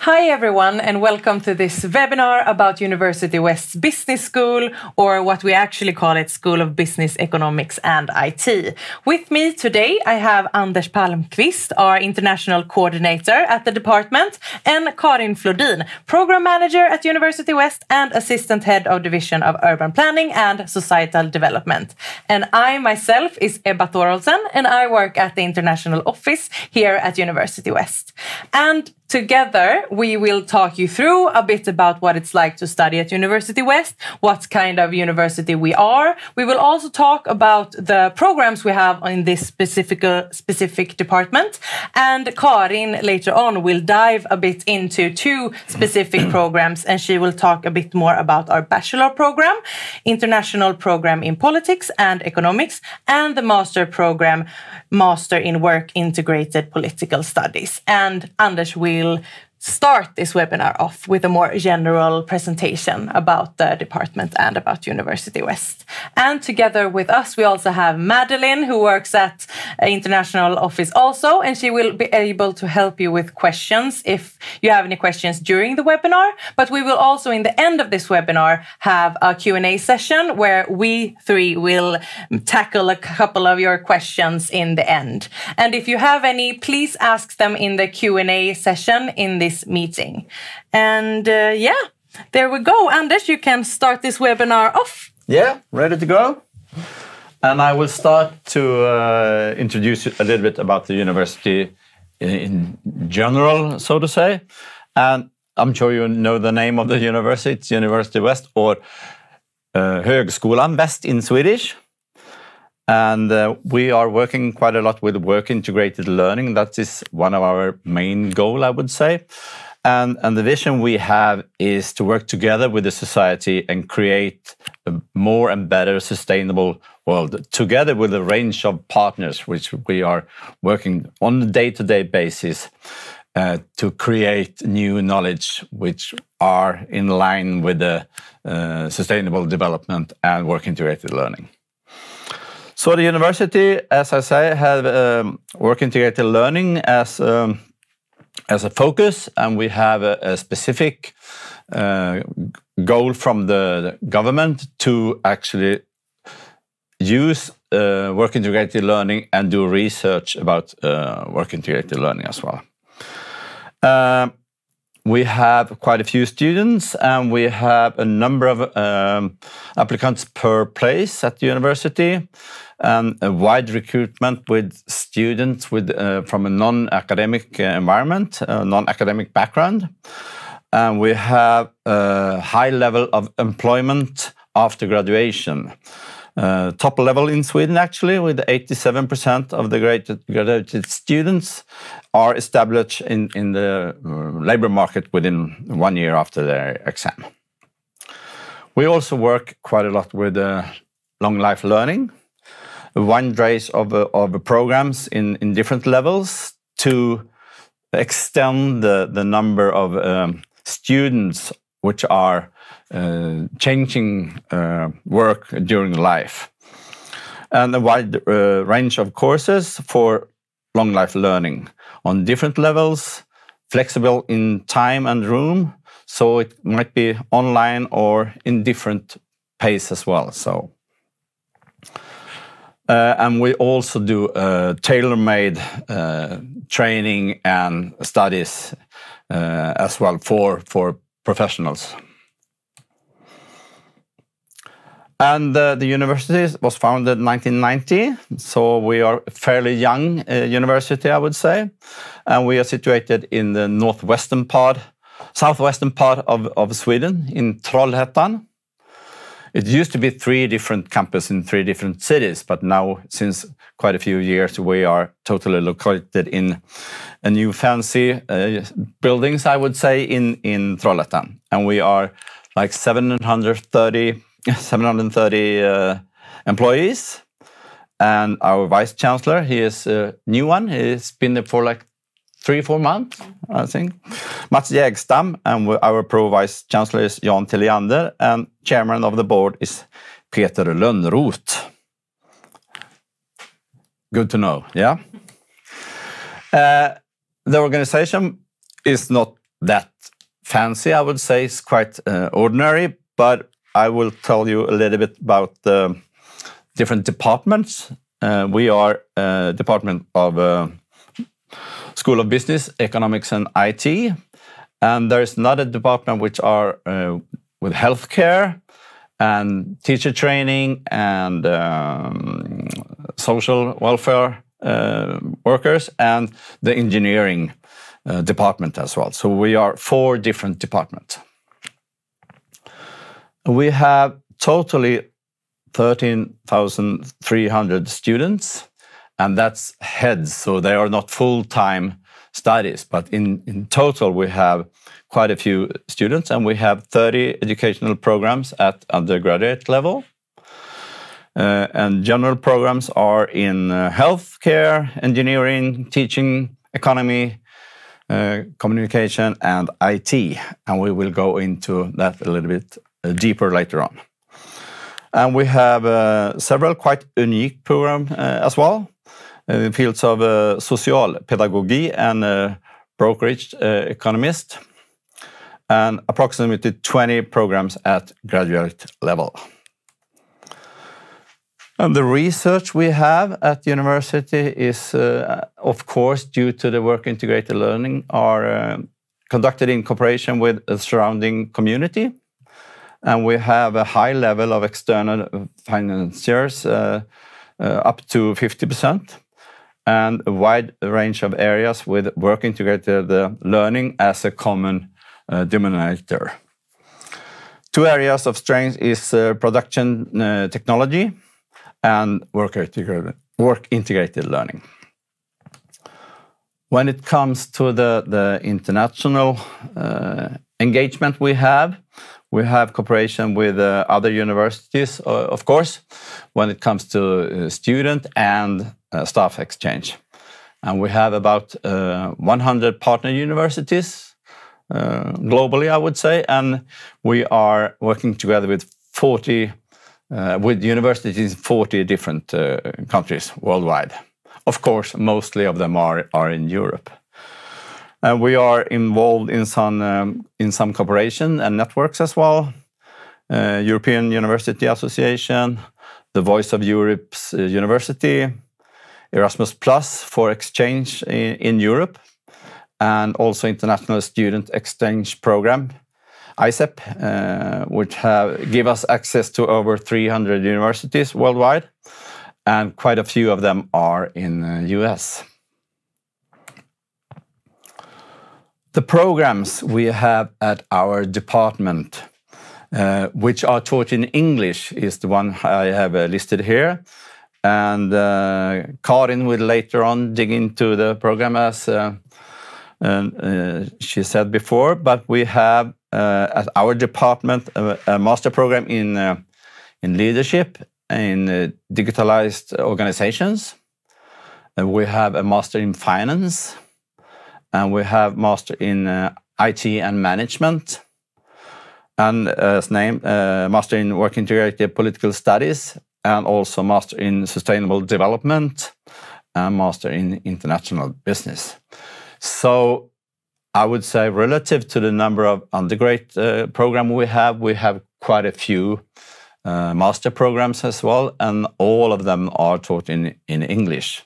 Hi everyone, and welcome to this webinar about University West's Business School, or what we actually call it, School of Business, Economics and IT. With me today I have Anders Palmqvist, our International Coordinator at the department, and Karin Flodin, Program Manager at University West and Assistant Head of Division of Urban Planning and Societal Development. And I myself is Ebba Thorolsen, and I work at the International Office here at University West. And together, we will talk you through a bit about what it's like to study at University West, what kind of university we are. We will also talk about the programs we have in this specific department. And Karin later on will dive a bit into two specific programs, and she will talk a bit more about our bachelor program, international program in politics and economics, and the master program, Master in Work Integrated Political Studies. And Anders will start this webinar off with a more general presentation about the department and about University West. And together with us, we also have Madeline, who works at International Office also, and she will be able to help you with questions if you have any questions during the webinar. But we will also, in the end of this webinar, have a Q&A session where we three will tackle a couple of your questions in the end. And if you have any, please ask them in the Q&A session in this meeting. And yeah, there we go. Anders, you can start this webinar off. Yeah, ready to go. And I will start to introduce you a little bit about the university in general, so to say. And I'm sure you know the name of the university. It's University West, or Högskolan Väst in Swedish. And we are working quite a lot with work-integrated learning. That is one of our main goals, I would say. And the vision we have is to work together with the society and create a more and better sustainable world, together with a range of partners, which we are working on a day-to-day basis to create new knowledge which are in line with the sustainable development and work-integrated learning. So the university, as I say, have work-integrated learning as a focus, and we have a specific goal from the government to actually use work-integrated learning and do research about work-integrated learning as well. We have quite a few students, and we have a number of applicants per place at the university, and a wide recruitment with students from a non-academic environment, non-academic background. And we have a high level of employment after graduation. Top level in Sweden, actually, with 87% of the graduated students are established in the labor market within 1 year after their exam. We also work quite a lot with long life learning, a wide range of programs in different levels to extend the number of students which are changing work during life, and a wide range of courses for long life learning on different levels, flexible in time and room, so it might be online or in different pace as well. So, and we also do tailor-made training and studies as well for professionals. And the university was founded in 1990, so we are a fairly young university, I would say. And we are situated in the southwestern part of Sweden, in Trollhättan. It used to be 3 different campuses in 3 different cities, but now, since quite a few years, we are totally located in a new fancy buildings, I would say, in Trollhättan. And we are like 730 employees, and our vice chancellor, he is a new one. He's been there for like 3-4 months, I think. Mats Jägstam, and our pro-vice chancellor is Jan Tilliander, and chairman of the board is Peter Lönnroth. Good to know, yeah? The organization is not that fancy, I would say. It's quite ordinary, but I will tell you a little bit about the different departments. We are a department of School of Business, Economics and IT. And there is another department which are with healthcare and teacher training and social welfare workers, and the engineering department as well. So we are 4 different departments. We have totally 13,300 students, and that's heads, so they are not full-time studies, but in total we have quite a few students, and we have 30 educational programs at undergraduate level. And general programs are in healthcare, engineering, teaching, economy, communication, and IT. And we will go into that a little bit deeper later on. And we have several quite unique programs as well in the fields of socialpedagogy and brokerage economist, and approximately 20 programs at graduate level. And the research we have at university is, of course, due to the work integrated learning, are conducted in cooperation with the surrounding community. And we have a high level of external financiers, up to 50%, and a wide range of areas with work integrated learning as a common denominator. 2 areas of strength is production technology and work integrated learning. When it comes to the international engagement we have cooperation with other universities, of course, when it comes to student and staff exchange. And we have about 100 partner universities globally, I would say, and we are working together with 40 with universities in 40 different countries worldwide. Of course, mostly of them are in Europe. And we are involved in some cooperation and networks as well. European University Association, the Voice of Europe's University, Erasmus Plus for exchange in Europe, and also International Student Exchange Program, ISEP, which give us access to over 300 universities worldwide, and quite a few of them are in the US. The programs we have at our department, which are taught in English, is the one I have listed here. And Karin will later on dig into the program as she said before, but we have at our department a master program in leadership, in digitalized organizations. We have a master in finance, and we have master in IT and management, and as named, master in work integrated political studies, and also master in sustainable development, and master in international business. So I would say relative to the number of undergraduate program we have quite a few master programs as well, and all of them are taught in English.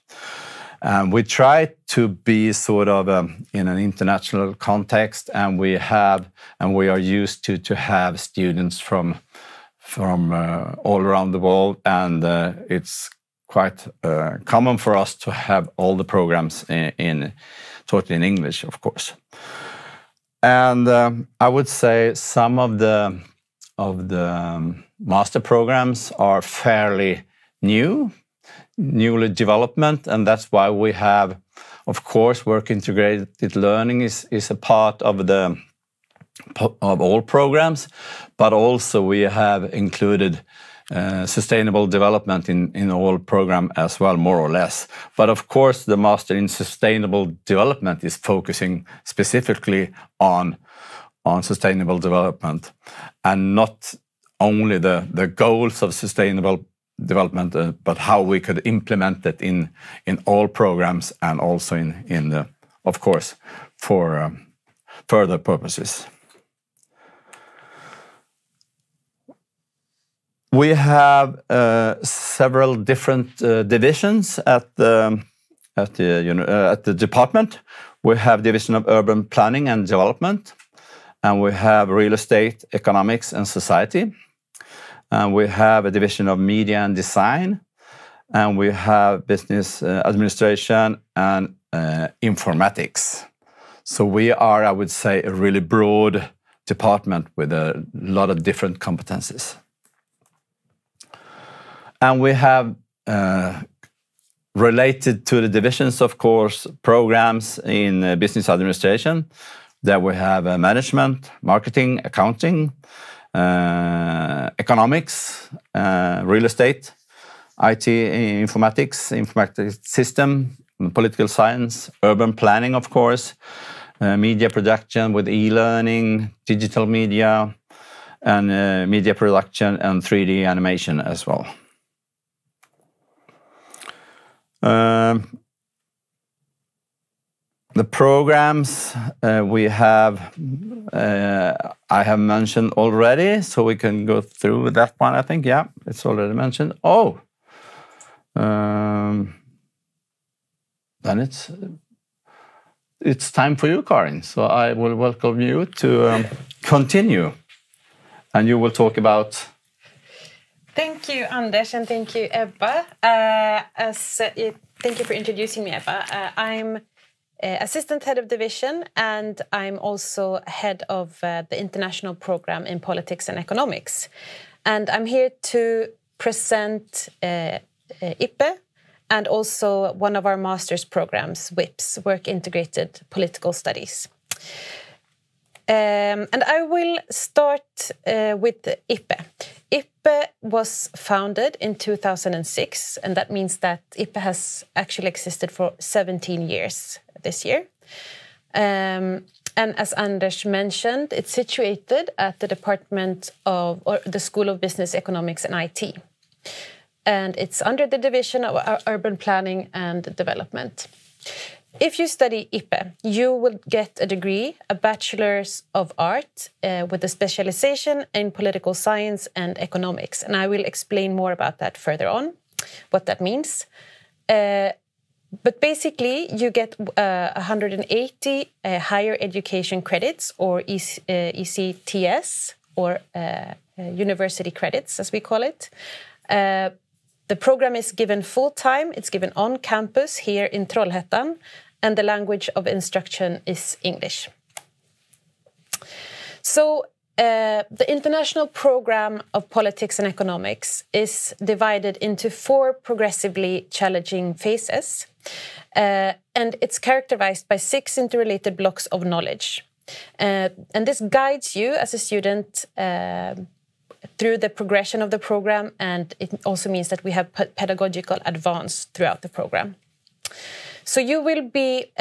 We try to be sort of in an international context, and we are used to have students from all around the world, and it's quite common for us to have all the programs taught in English, of course. And I would say some of the master programs are fairly newly development, and that's why we have, of course, work integrated learning is a part of all programs, but also we have included sustainable development in all program as well, more or less. But of course, the master in sustainable development is focusing specifically on sustainable development, and not only the goals of sustainable development, but how we could implement it in all programs, and also in the, of course, for further purposes. We have several different divisions at the department. We have division of urban planning and development, and we have real estate, economics, and society. And we have a division of media and design, and we have business administration and informatics. So we are, I would say, a really broad department with a lot of different competencies. And we have, related to the divisions, of course, programs in business administration. There we have management, marketing, accounting, economics, real estate, IT, informatics system, political science, urban planning, of course, media production with e-learning, digital media, and media production and 3D animation as well. The programs we have, I have mentioned already, so we can go through that one, I think. Yeah, it's already mentioned. Oh, then it's time for you, Karin. So I will welcome you to continue, and you will talk about. Thank you, Anders, and thank you, Ebba. Thank you for introducing me, Ebba. I'm assistant head of division, and I'm also head of the international program in politics and economics. And I'm here to present IPE and also one of our master's programs, WIPS, Work Integrated Political Studies. And I will start with IPE. IPE was founded in 2006, and that means that IPE has actually existed for 17 years this year. And as Anders mentioned, it's situated at the Department of, or the School of Business, Economics and IT. And it's under the Division of Urban Planning and Development. If you study IPE, you will get a degree, a Bachelor's of Art, with a specialization in political science and economics. And I will explain more about that further on, what that means. But basically, you get 180 higher education credits, or ECTS, or university credits, as we call it. The program is given full-time, it's given on campus here in Trollhättan, and the language of instruction is English. So the International Program of Politics and Economics is divided into 4 progressively challenging phases, and it's characterized by 6 interrelated blocks of knowledge. And this guides you as a student through the progression of the program, and it also means that we have pedagogical advance throughout the program. So you will be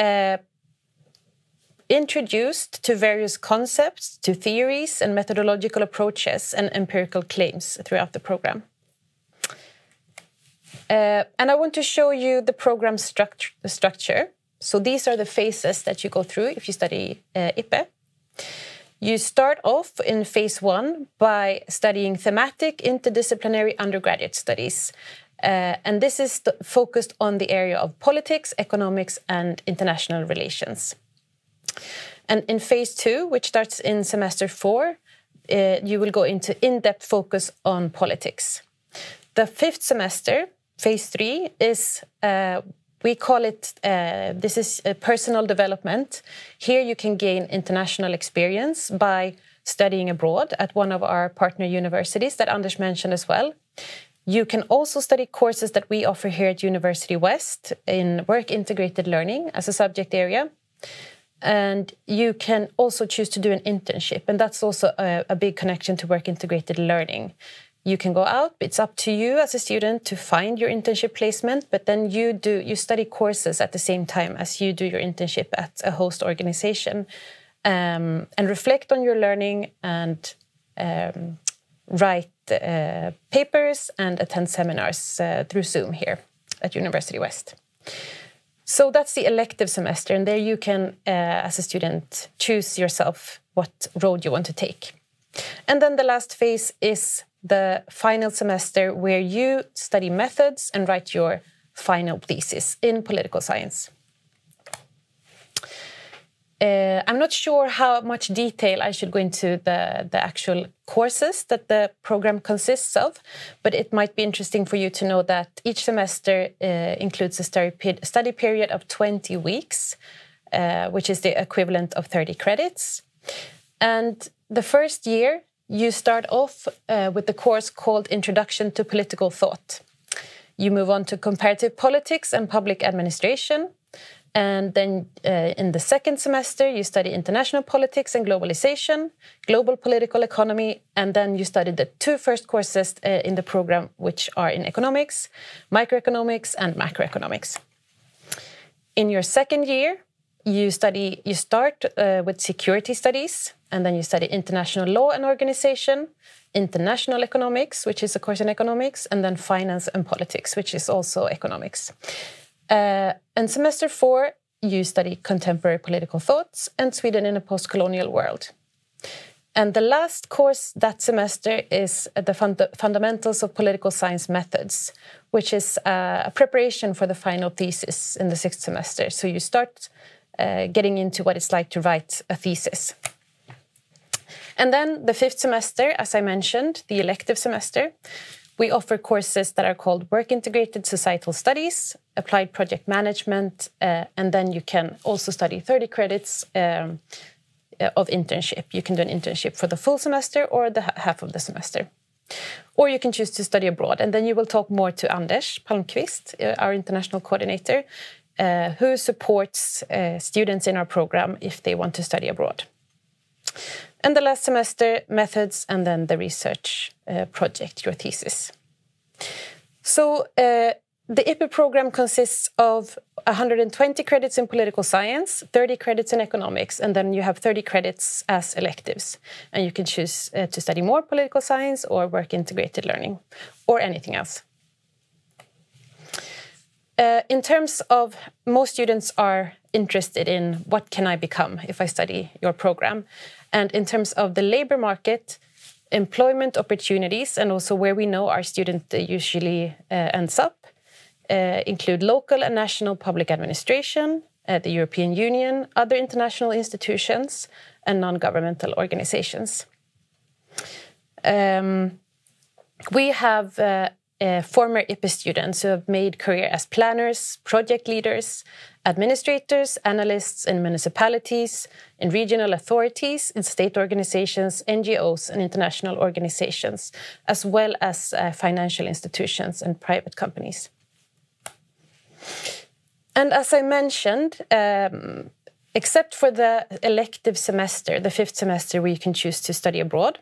introduced to various concepts, to theories and methodological approaches and empirical claims throughout the program. And I want to show you the program structure. So these are the phases that you go through if you study IPE. You start off in phase 1 by studying thematic interdisciplinary undergraduate studies. And this is focused on the area of politics, economics, and international relations. And in phase 2, which starts in semester 4, you will go into in-depth focus on politics. The 5th semester, phase 3, is we call it, this is personal development. Here you can gain international experience by studying abroad at one of our partner universities that Anders mentioned as well. You can also study courses that we offer here at University West in work integrated learning as a subject area. And you can also choose to do an internship, and that's also a big connection to work integrated learning. You can go out, it's up to you as a student to find your internship placement, but then you study courses at the same time as you do your internship at a host organization, and reflect on your learning and write papers and attend seminars through Zoom here at University West. So that's the elective semester, and there you can, as a student, choose yourself what road you want to take. And then the last phase is the final semester, where you study methods and write your final thesis in political science. I'm not sure how much detail I should go into the actual courses that the program consists of, but it might be interesting for you to know that each semester includes a study period of 20 weeks, which is the equivalent of 30 credits. And the first year, you start off with the course called Introduction to Political Thought. You move on to Comparative Politics and Public Administration. And then in the second semester, you study International Politics and Globalization, Global Political Economy, and then you study the two first courses in the program, which are in Economics, Microeconomics, and Macroeconomics. In your second year, you start with Security Studies, and then you study International Law and Organization, International Economics, which is a course in Economics, and then Finance and Politics, which is also Economics. And semester 4, you study Contemporary Political Thoughts and Sweden in a Post-Colonial World. And the last course that semester is the Fundamentals of Political Science Methods, which is a preparation for the final thesis in the 6th semester. So you start getting into what it's like to write a thesis. And then the 5th semester, as I mentioned, the elective semester, we offer courses that are called Work-Integrated Societal Studies, Applied Project Management, and then you can also study 30 credits of internship. You can do an internship for the full semester or the half of the semester. Or you can choose to study abroad, and then you will talk more to Anders Palmqvist, our international coordinator, who supports students in our program if they want to study abroad. And the last semester, methods, and then the research project, your thesis. So the IPE program consists of 120 credits in political science, 30 credits in economics, and then you have 30 credits as electives. And you can choose to study more political science or work-integrated learning, or anything else. In terms of, most students are interested in what can I become if I study your program. And in terms of the labor market, employment opportunities, and also where we know our student usually ends up, include local and national public administration, the European Union, other international institutions, and non-governmental organizations. We have former IPE students who have made career as planners, project leaders, administrators, analysts in municipalities, in regional authorities, in state organizations, NGOs, and international organizations, as well as financial institutions and private companies. And as I mentioned, except for the elective semester, the 5th semester where you can choose to study abroad,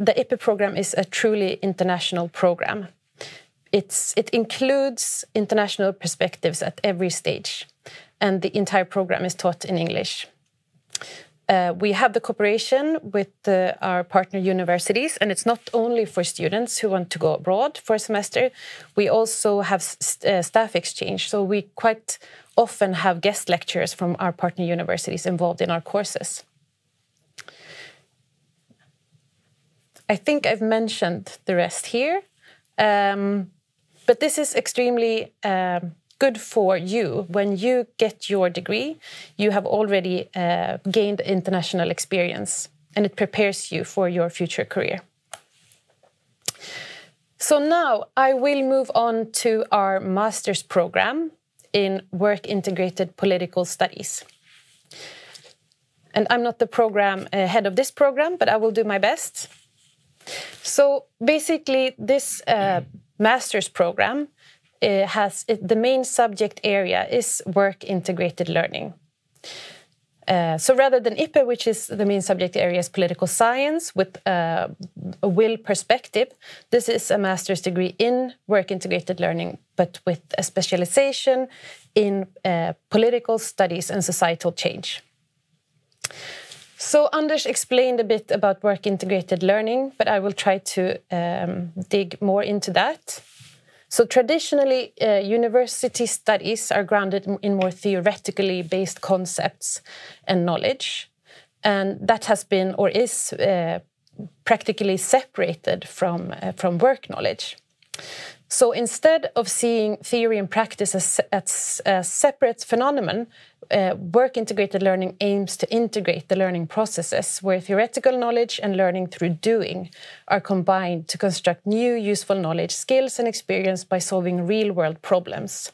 the IPE program is a truly international program. It includes international perspectives at every stage, and the entire program is taught in English. We have the cooperation with our partner universities, and it's not only for students who want to go abroad for a semester. We also have staff exchange, so we quite often have guest lecturers from our partner universities involved in our courses. I think I've mentioned the rest here, but this is extremely good for you. When you get your degree, you have already gained international experience, and it prepares you for your future career. So now I will move on to our master's program in Work-Integrated Political Studies. And I'm not the program head of this program, but I will do my best. So basically, this master's program the main subject area is work-integrated learning. So rather than IPE, which is the main subject area is political science with a will perspective, this is a master's degree in work-integrated learning, but with a specialization in political studies and societal change. So Anders explained a bit about work-integrated learning, but I will try to dig more into that. So traditionally, university studies are grounded in more theoretically based concepts and knowledge. And that has been or is practically separated from work knowledge. So instead of seeing theory and practice as a separate phenomenon, work-integrated learning aims to integrate the learning processes where theoretical knowledge and learning through doing are combined to construct new useful knowledge, skills and experience by solving real-world problems.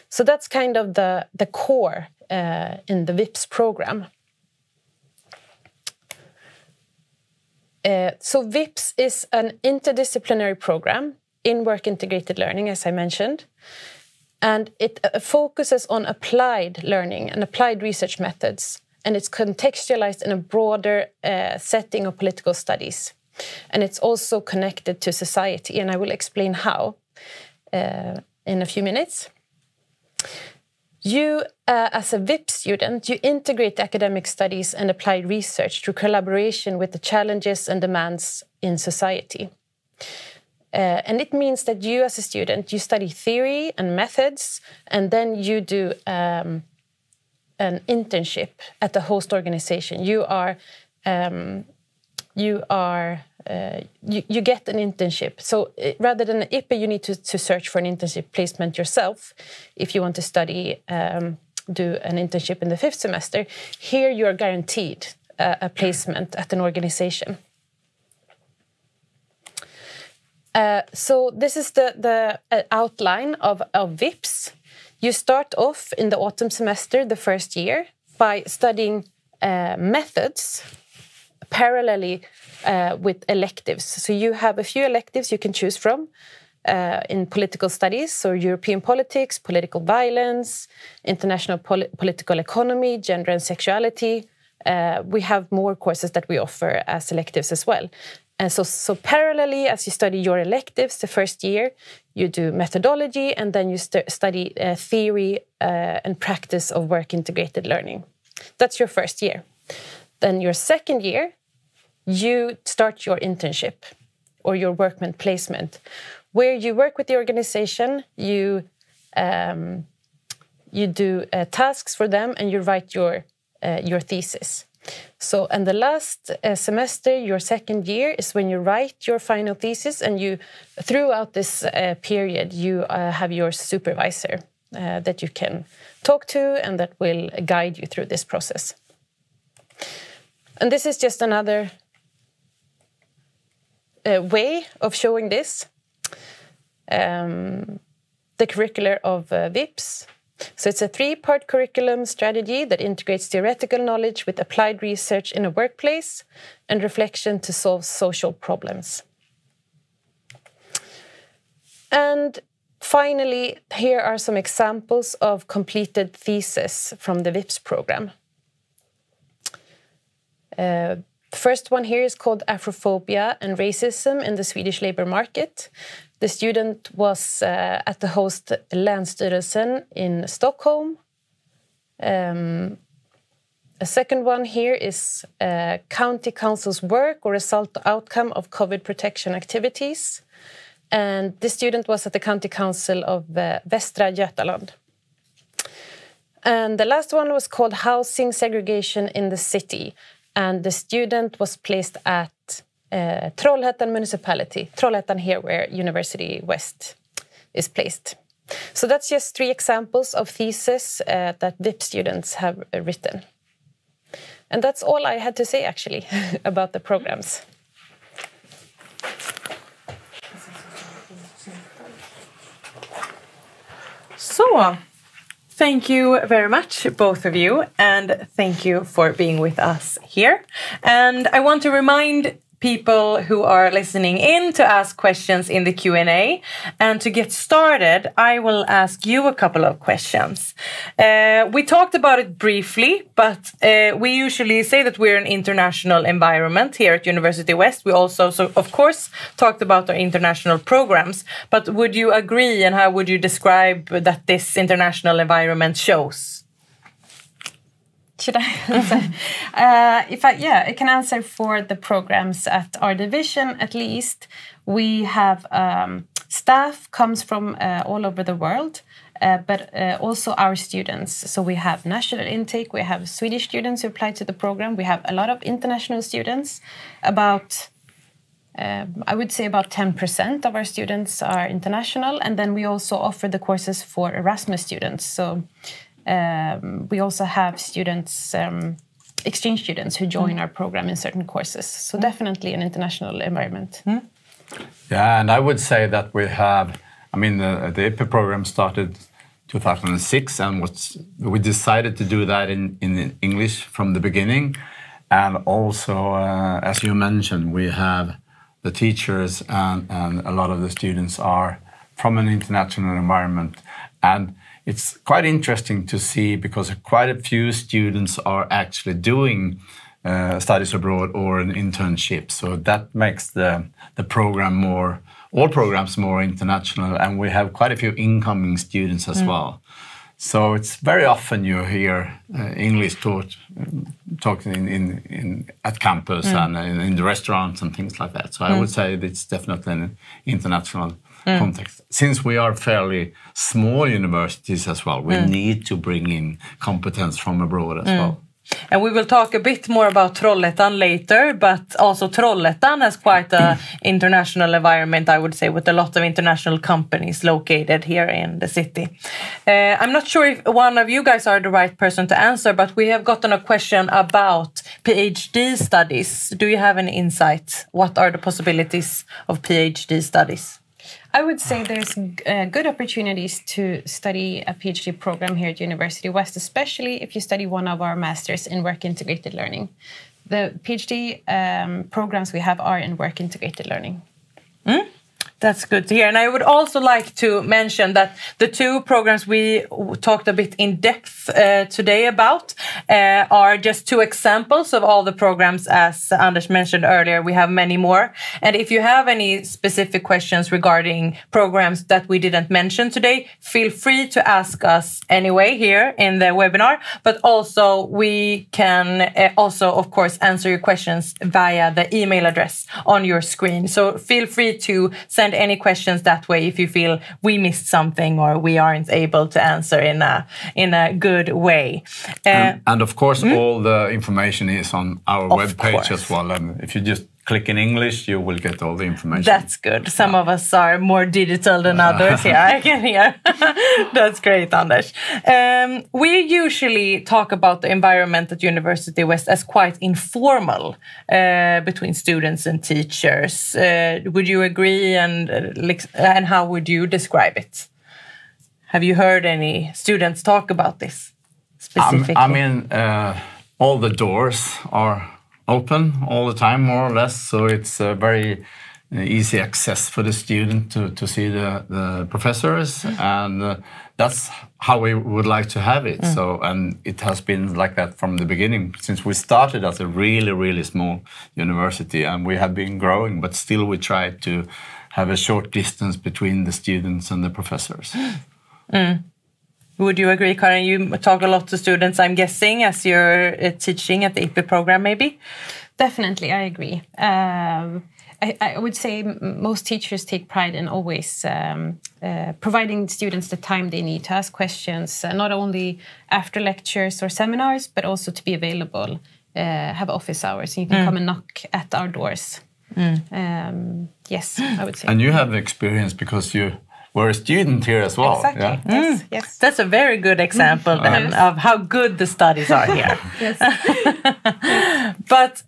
So that's kind of the core in the VIPS program. So VIPS is an interdisciplinary program in work-integrated learning, as I mentioned, and it focuses on applied learning and applied research methods, and it's contextualized in a broader setting of political studies. And it's also connected to society, and I will explain how in a few minutes. You, as a VIP student, you integrate academic studies and applied research through collaboration with the challenges and demands in society. And it means that you, as a student, you study theory and methods, and then you do an internship at the host organization. You get an internship. So rather than an IPE, you need to search for an internship placement yourself if you want to study, do an internship in the 5th semester. Here you are guaranteed a placement at an organization. So this is the outline of VIPS. You start off in the autumn semester, the first year, by studying methods parallelly with electives. So you have a few electives you can choose from in political studies, so European politics, political violence, international political economy, gender and sexuality. We have more courses that we offer as electives as well. And so parallelly, as you study your electives the first year, you do methodology, and then you study theory and practice of work-integrated learning. That's your first year. Then your second year, you start your internship or your workman placement, where you work with the organization, you do tasks for them, and you write your thesis. So, and the last semester, your second year, is when you write your final thesis, and you, throughout this period, you have your supervisor that you can talk to and that will guide you through this process. And this is just another way of showing this, the curricular of VIPS. So it's a 3-part curriculum strategy that integrates theoretical knowledge with applied research in a workplace and reflection to solve social problems. And finally, here are some examples of completed theses from the VIPS program. First one here is called Afrophobia and Racism in the Swedish Labour Market. The student was at the host Länsstyrelsen in Stockholm. A second one here is County Council's work or result outcome of COVID protection activities. And this student was at the County Council of Västra Götaland. And the last one was called Housing Segregation in the City. And the student was placed at Trollhättan municipality, Trollhättan here where University West is placed. So that's just 3 examples of theses that VIP students have written. And that's all I had to say actually about the programs. So, thank you very much, both of you, and thank you for being with us here. And I want to remind people who are listening in to ask questions in the Q&A. And to get started, I will ask you a couple of questions. We talked about it briefly, but we usually say that we're an international environment here at University West. We also, of course, talked about our international programs. But would you agree, and how would you describe that this international environment shows? Should I answer? I can answer for the programs at our division. At least we have staff comes from all over the world, but also our students. So we have national intake. We have Swedish students who apply to the program. We have a lot of international students. I would say about 10% of our students are international, and then we also offer the courses for Erasmus students. So. We also have students, exchange students who join our program in certain courses. So definitely an international environment. Yeah, and I would say that we have, the IPE program started 2006 and we decided to do that in English from the beginning. And also, as you mentioned, we have the teachers and a lot of the students are from an international environment. And it's quite interesting to see because quite a few students are actually doing studies abroad or an internship. So that makes the program all programs more international, and we have quite a few incoming students as well. So it's very often you hear English talking at campus and in the restaurants and things like that. So I would say it's definitely an international context. Since we are fairly small universities as well, we need to bring in competence from abroad as well. And we will talk a bit more about Trollhättan later, but also Trollhättan has quite an international environment, I would say, with a lot of international companies located here in the city. I'm not sure if one of you guys are the right person to answer, but we have gotten a question about PhD studies. Do you have any insight? What are the possibilities of PhD studies? I would say there's good opportunities to study a PhD program here at University West, especially if you study one of our masters in work integrated learning. The PhD programs we have are in work integrated learning. That's good to hear. And I would also like to mention that the two programs we talked a bit in depth today about are just two examples of all the programs. As Anders mentioned earlier, we have many more. And if you have any specific questions regarding programs that we didn't mention today, feel free to ask us anyway here in the webinar. But also we can also, of course, answer your questions via the email address on your screen. So feel free to send any questions that way if you feel we missed something or we aren't able to answer in a good way. And of course, all the information is on our webpage as well. And if you just click in English, you will get all the information. That's good. Some of us are more digital than others here, I can hear. That's great, Anders. We usually talk about the environment at University West as quite informal between students and teachers. Would you agree? And how would you describe it? Have you heard any students talk about this specifically? All the doors are open all the time, more or less. So it's very easy access for the student to see the professors, and that's how we would like to have it. So, and it has been like that from the beginning, since we started as a really, really small university, and we have been growing, but still we try to have a short distance between the students and the professors. Would you agree, Karin? You talk a lot to students, I'm guessing, as you're teaching at the IPE program, maybe? Definitely, I agree. I would say most teachers take pride in always providing students the time they need to ask questions, not only after lectures or seminars, but also to be available, have office hours, and you can come and knock at our doors. Yes, I would say. And you have experience because you were a student here as well. Exactly. Yeah? Yes. That's a very good example then of how good the studies are here. But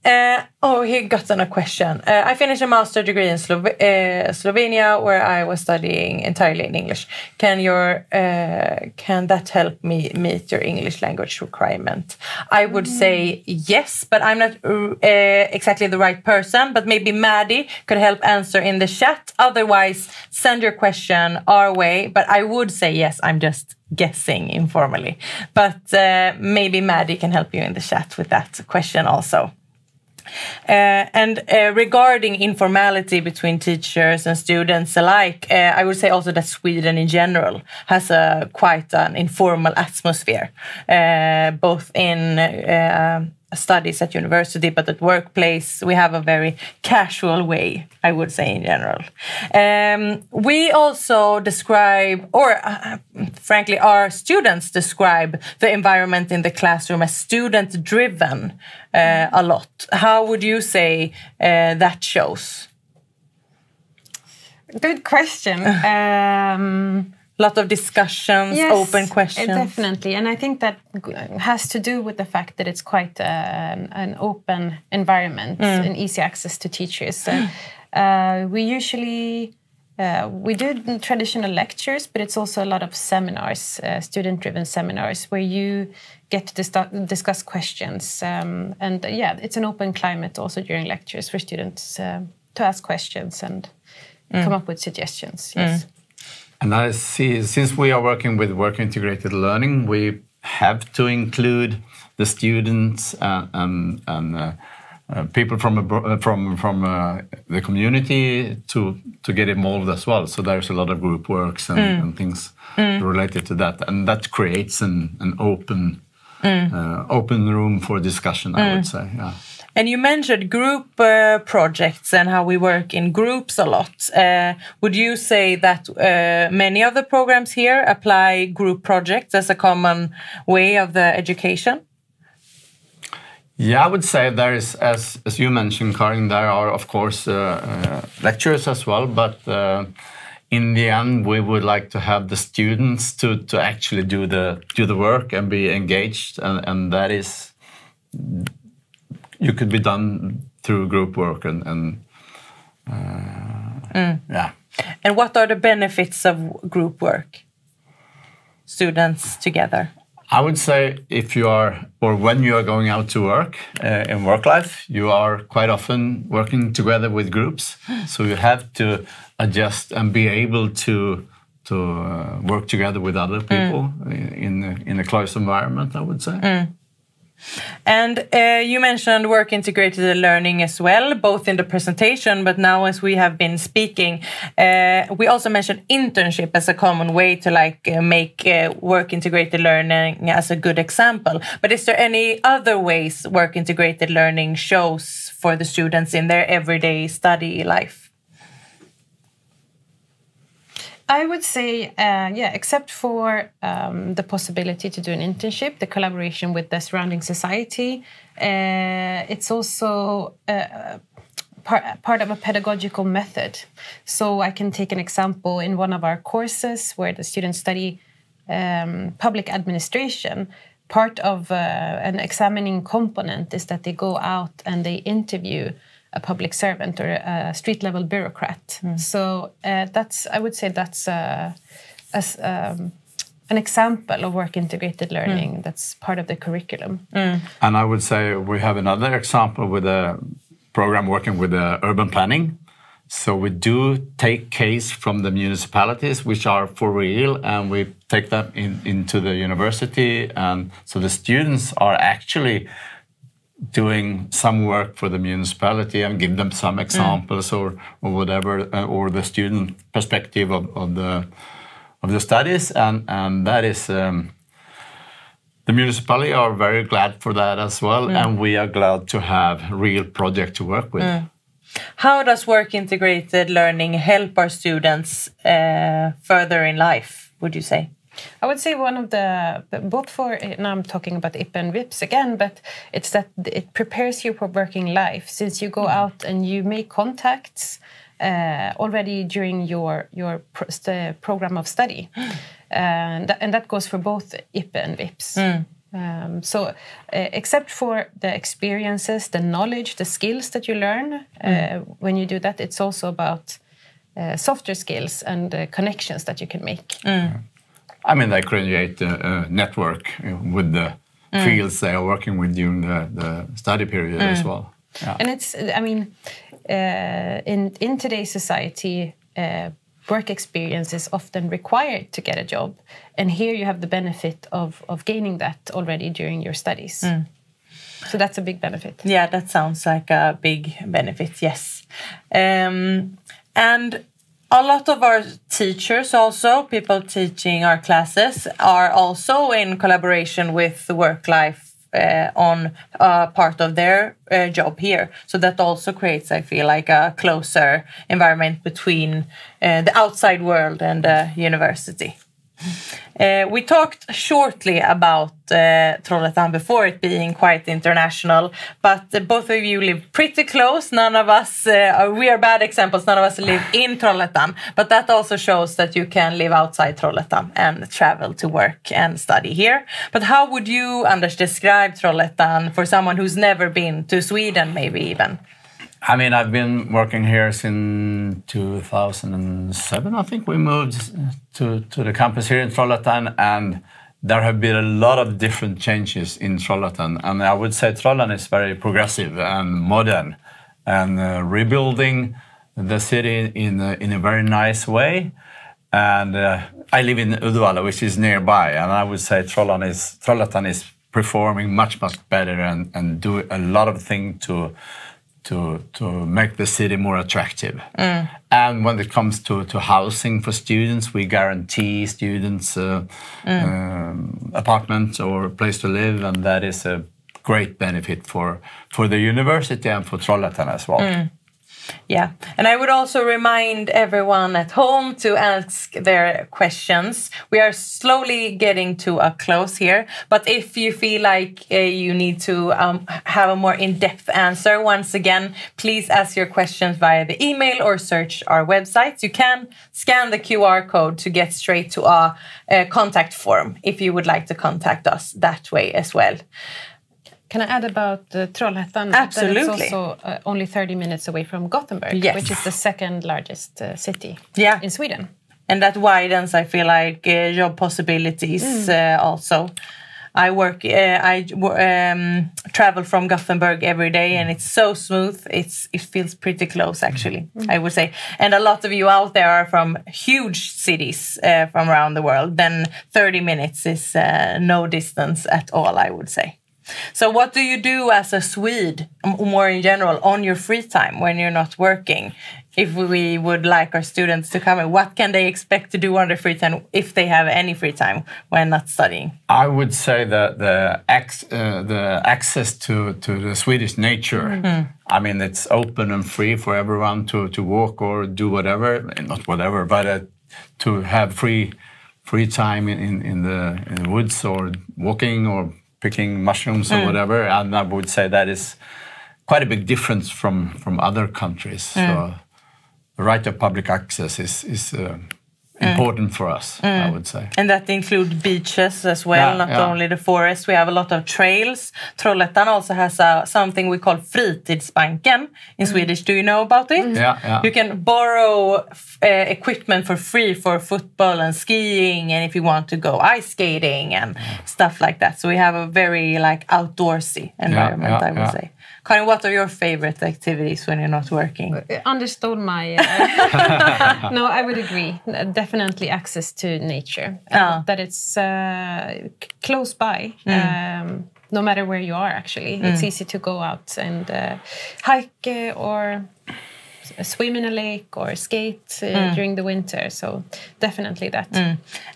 he got on a question. I finished a master's degree in Slovenia, where I was studying entirely in English. Can that help me meet your English language requirement? I would say yes, but I'm not exactly the right person. But maybe Maddie could help answer in the chat. Otherwise, send your question our way. But I would say yes. I'm just guessing informally. But maybe Maddie can help you in the chat with that question also. And regarding informality between teachers and students alike, I would say also that Sweden in general has quite an informal atmosphere, both in studies at university, but at workplace we have a very casual way, I would say, in general. We also describe, or frankly our students describe, the environment in the classroom as student-driven a lot. How would you say that shows? Good question. Lot of discussions, yes, open questions. Definitely. And I think that has to do with the fact that it's quite an open environment and easy access to teachers. We usually, we do traditional lectures, but it's also a lot of seminars, student-driven seminars, where you get to discuss questions. And yeah, it's an open climate also during lectures for students to ask questions and come up with suggestions. Yes. And I see, since we are working with work-integrated learning, we have to include the students and people from the community to get involved as well. So there's a lot of group works and things related to that, and that creates an open room for discussion, I would say. Yeah. And you mentioned group projects and how we work in groups a lot. Would you say that many of the programs here apply group projects as a common way of the education? Yeah, I would say there is, as you mentioned, Karin, there are of course lectures as well, but in the end we would like to have the students to actually do the work and be engaged, and that is. You could be done through group work and yeah. And what are the benefits of group work? Students together. I would say if you are, or when you are going out to work in work life, you are quite often working together with groups. So you have to adjust and be able to work together with other people in a close environment, I would say. And you mentioned work-integrated learning as well, both in the presentation, but now as we have been speaking, we also mentioned internship as a common way to make work-integrated learning as a good example. But is there any other ways work-integrated learning shows for the students in their everyday study life? I would say, yeah, except for the possibility to do an internship, the collaboration with the surrounding society, it's also part of a pedagogical method. So I can take an example in one of our courses where the students study public administration. Part of an examining component is that they go out and they interview a public servant or a street-level bureaucrat. So I would say that's an example of work-integrated learning that's part of the curriculum. And I would say we have another example with a program working with urban planning. So we do take case from the municipalities, which are for real, and we take them into the university. And so the students are actually doing some work for the municipality and give them some examples or whatever, or the student perspective of the studies, and that is the municipality are very glad for that as well, and we are glad to have real project to work with. How does work-integrated learning help our students further in life, would you say? I would say one of both for, now I'm talking about IP and VIPs again, but it's that it prepares you for working life, since you go out and you make contacts already during your program of study. And that goes for both IP and VIPs. So except for the experiences, the knowledge, the skills that you learn when you do that, it's also about softer skills and connections that you can make. I mean, they create a network with the fields they are working with during the study period as well. Yeah. And it's, I mean, in today's society, work experience is often required to get a job. And here you have the benefit of gaining that already during your studies. So that's a big benefit. Yeah, that sounds like a big benefit, yes. And a lot of our teachers also, people teaching our classes, are also in collaboration with the work-life on part of their job here. So that also creates, I feel, like a closer environment between the outside world and the university. We talked shortly about Trollhättan before it being quite international, but both of you live pretty close. None of us, we are bad examples, none of us live in Trollhättan, but that also shows that you can live outside Trollhättan and travel to work and study here. But how would you, Anders, describe Trollhättan for someone who's never been to Sweden, maybe even? I mean, I've been working here since 2007. I think we moved to the campus here in Trollhättan, and there have been a lot of different changes in Trollhättan. And I would say Trollhättan is very progressive and modern, and rebuilding the city in a very nice way. And I live in Uddevalla, which is nearby, and I would say Trollhättan is performing much better and do a lot of things to make the city more attractive. And when it comes to housing for students, we guarantee students apartment or place to live, and that is a great benefit for the university and for Trollhättan as well. Yeah, and I would also remind everyone at home to ask their questions. We are slowly getting to a close here, but if you feel like you need to have a more in-depth answer, once again, please ask your questions via the email or search our website. You can scan the QR code to get straight to our contact form if you would like to contact us that way as well. Can I add about Trollhättan? Absolutely. That it's also only 30 minutes away from Gothenburg, yes, which is the second largest city in Sweden. And that widens, I feel like, job possibilities also. I travel from Gothenburg every day, and it's so smooth. It feels pretty close, actually, I would say. And a lot of you out there are from huge cities from around the world. Then 30 minutes is no distance at all, I would say. So what do you do as a Swede, more in general, on your free time when you're not working? If we would like our students to come in, what can they expect to do on their free time if they have any free time when not studying? I would say that the access to the Swedish nature, I mean, it's open and free for everyone to walk or do whatever, not whatever, but to have free time in the woods or walking or picking mushrooms or whatever, and I would say that is quite a big difference from other countries. So the right of public access is important for us, I would say. And that includes beaches as well, not only the forest. We have a lot of trails. Trollhättan also has something we call Fritidsbanken in Swedish. Do you know about it? Yeah. You can borrow equipment for free for football and skiing, and if you want to go ice skating and stuff like that. So we have a very outdoorsy environment, I would say. Karin, what are your favorite activities when you're not working? Understood my... No, I would agree. Definitely access to nature. That it's close by, no matter where you are, actually. It's easy to go out and hike or swim in a lake or skate during the winter. So definitely that.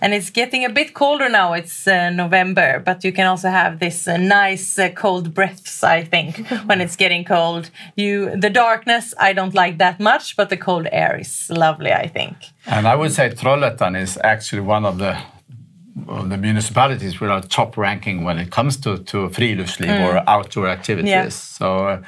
And it's getting a bit colder now. It's November, but you can also have this nice cold breaths, I think, when it's getting cold. The darkness, I don't like that much, but the cold air is lovely, I think. And I would say Trollhättan is actually one of the municipalities with a top ranking when it comes to friluftsliv or outdoor activities. Yeah. So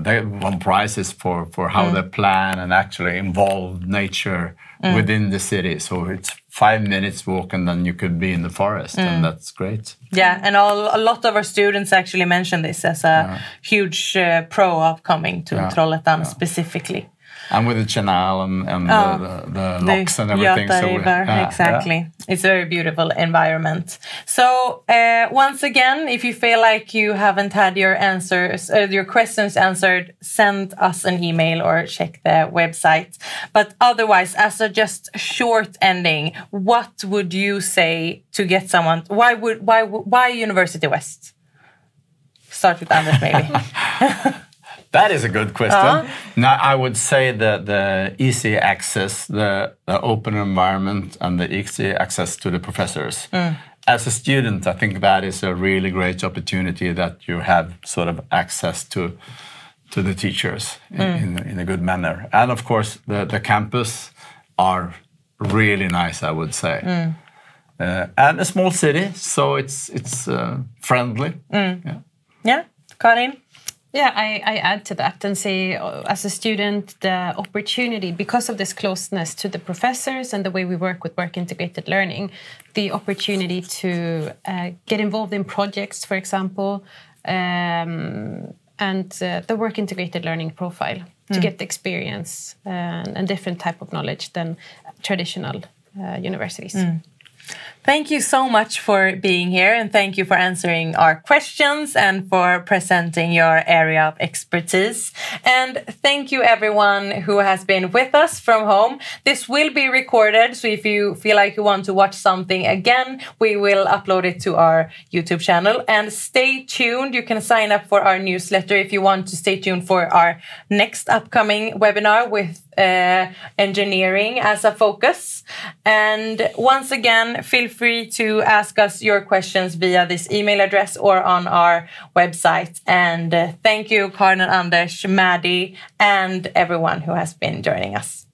they won prizes for how they plan and actually involve nature within the city. So it's 5 minutes walk and then you could be in the forest, and that's great. Yeah, and a lot of our students actually mention this as a huge pro of coming to Trollhättan specifically. And with the canal and the locks and everything. Exactly. It's a very beautiful environment. So once again, if you feel like you haven't had your questions answered, send us an email or check the website. But otherwise, as a just short ending, what would you say to get someone? Why University West? start with Anders maybe. That is a good question. Now, I would say that the easy access, the open environment, and the easy access to the professors. As a student, I think that is a really great opportunity that you have sort of access to the teachers in a good manner. And of course, the campus are really nice, I would say. And a small city, so it's friendly. Yeah, Karin? Yeah, I add to that and say, as a student, the opportunity, because of this closeness to the professors and the way we work with work-integrated learning, the opportunity to get involved in projects, for example, and the work-integrated learning profile, to get the experience and different type of knowledge than traditional universities. Thank you so much for being here, and thank you for answering our questions and for presenting your area of expertise. And thank you everyone who has been with us from home. This will be recorded, so if you feel like you want to watch something again, we will upload it to our YouTube channel. And stay tuned. You can sign up for our newsletter if you want to stay tuned for our next upcoming webinar with engineering as a focus. And once again, feel free to ask us your questions via this email address or on our website. And thank you, Karin and Anders, Maddie, and everyone who has been joining us.